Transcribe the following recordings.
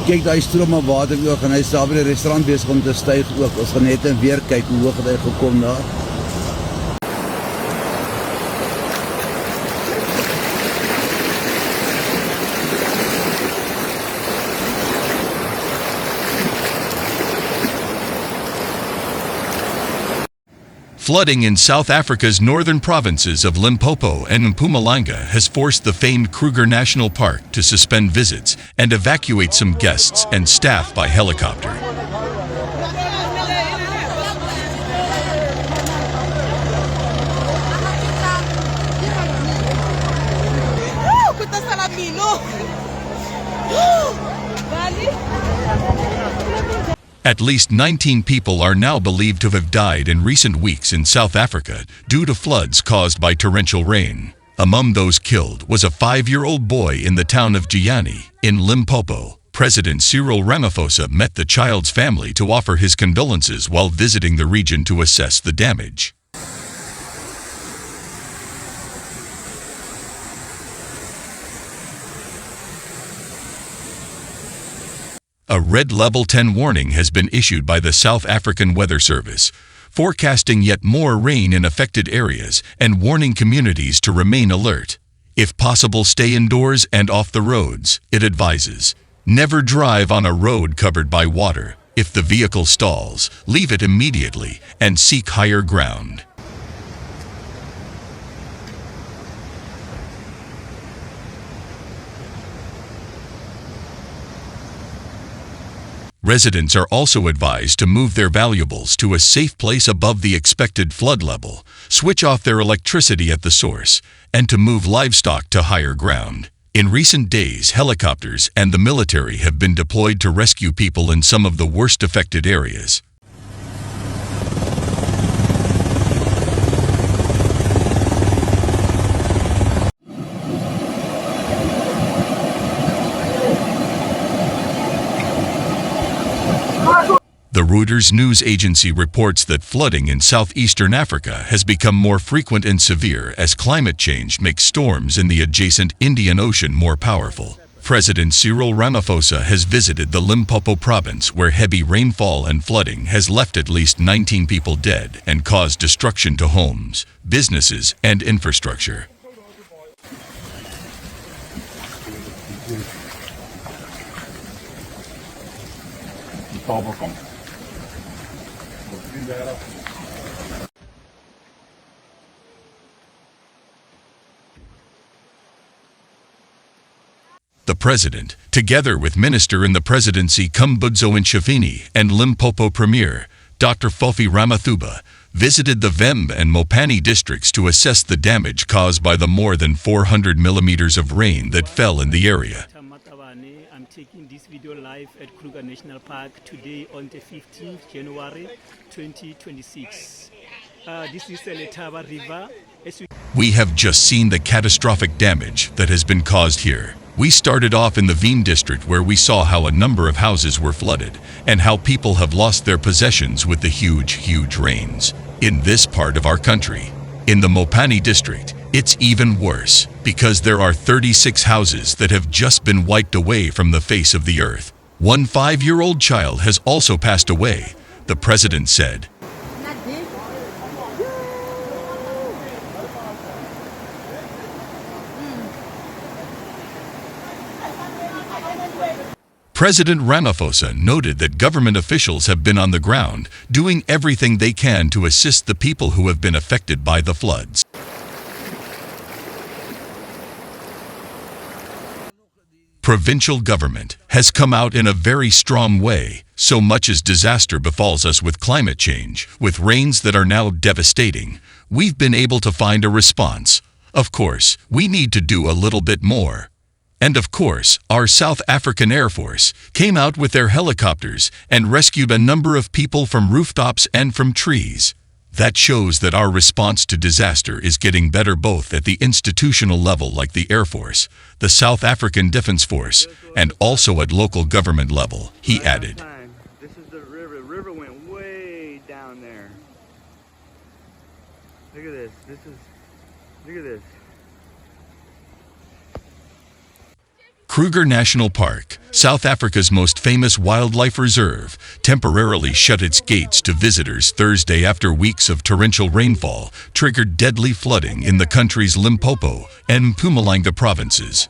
Kyk, daar stroom maar water ook en hy is daar by die restaurant besig om te styg ook. Ons gaan net en weer kyk hoe hoog het hy gekom daar. Flooding in South Africa's northern provinces of Limpopo and Mpumalanga has forced the famed Kruger National Park to suspend visits and evacuate some guests and staff by helicopter. At least 19 people are now believed to have died in recent weeks in South Africa due to floods caused by torrential rain. Among those killed was a 5-year-old boy in the town of Giyani in Limpopo. President Cyril Ramaphosa met the child's family to offer his condolences while visiting the region to assess the damage. A red level 10 warning has been issued by the South African Weather Service, forecasting yet more rain in affected areas and warning communities to remain alert. If possible, stay indoors and off the roads, it advises. Never drive on a road covered by water. If the vehicle stalls, leave it immediately and seek higher ground. Residents are also advised to move their valuables to a safe place above the expected flood level, switch off their electricity at the source, and to move livestock to higher ground. In recent days, helicopters and the military have been deployed to rescue people in some of the worst affected areas. The Reuters news agency reports that flooding in southeastern Africa has become more frequent and severe as climate change makes storms in the adjacent Indian Ocean more powerful. President Cyril Ramaphosa has visited the Limpopo province where heavy rainfall and flooding has left at least 19 people dead and caused destruction to homes, businesses, and infrastructure. The President, together with Minister in the Presidency Kumbudzo Ntshavheni and Limpopo Premier, Dr. Fofi Ramathuba, visited the Vemb and Mopani districts to assess the damage caused by the more than 400 millimeters of rain that fell in the area. I'm taking this video live at Kruger National Park today on the 15th January 2026. This is the Letaba River. We have just seen the catastrophic damage that has been caused here. We started off in the Veen district where we saw how a number of houses were flooded and how people have lost their possessions with the huge rains. In this part of our country, in the Mopani district, it's even worse because there are 36 houses that have just been wiped away from the face of the earth. One 5-year-old child has also passed away, the president said. President Ramaphosa noted that government officials have been on the ground, doing everything they can to assist the people who have been affected by the floods. Provincial government has come out in a very strong way. So much as disaster befalls us with climate change, with rains that are now devastating, we've been able to find a response. Of course, we need to do a little bit more. And of course, our South African Air Force came out with their helicopters and rescued a number of people from rooftops and from trees. That shows that our response to disaster is getting better both at the institutional level like the Air Force, the South African Defence Force, and also at local government level, he added. This is the river. The river went way down there. Look at this. Look at this. Kruger National Park, South Africa's most famous wildlife reserve, temporarily shut its gates to visitors Thursday after weeks of torrential rainfall triggered deadly flooding in the country's Limpopo and Mpumalanga provinces.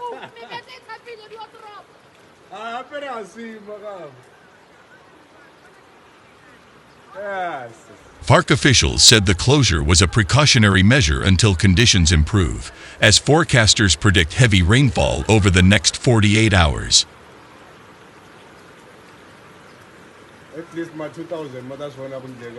Park officials said the closure was a precautionary measure until conditions improve, as forecasters predict heavy rainfall over the next 48 hours. At least my 2,000, but that's when I wouldn't get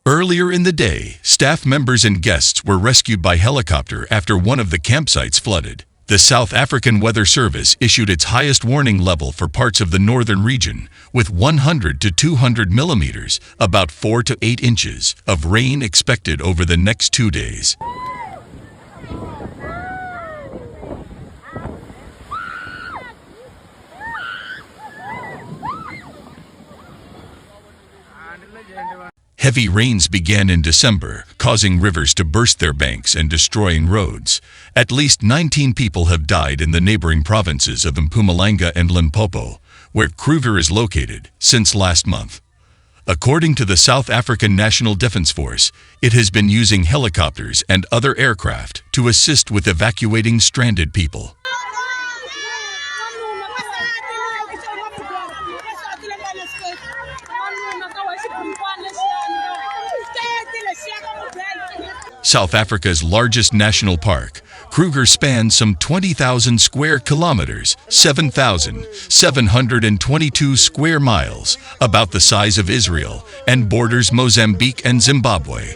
Earlier in the day, staff members and guests were rescued by helicopter after one of the campsites flooded. The South African Weather Service issued its highest warning level for parts of the northern region, with 100 to 200 millimeters, about 4 to 8 inches, of rain expected over the next 2 days. Heavy rains began in December, causing rivers to burst their banks and destroying roads. At least 19 people have died in the neighboring provinces of Mpumalanga and Limpopo, where Kruger is located, since last month. According to the South African National Defence Force, it has been using helicopters and other aircraft to assist with evacuating stranded people. South Africa's largest national park, Kruger spans some 20,000 square kilometers, 7,722 square miles, about the size of Israel, and borders Mozambique and Zimbabwe.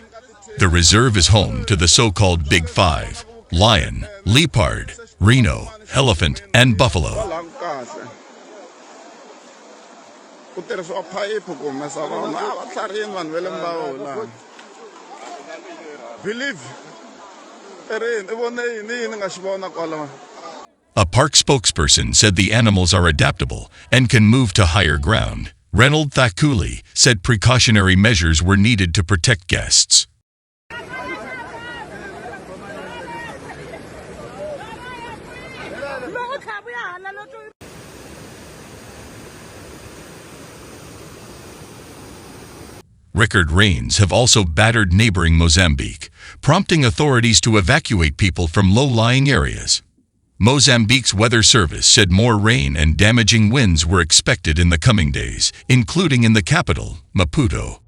The reserve is home to the so-called Big Five: lion, leopard, rhino, elephant, and buffalo. A park spokesperson said the animals are adaptable and can move to higher ground. Reynold Thakuli said precautionary measures were needed to protect guests. Record rains have also battered neighboring Mozambique, prompting authorities to evacuate people from low-lying areas. Mozambique's weather service said more rain and damaging winds were expected in the coming days, including in the capital, Maputo.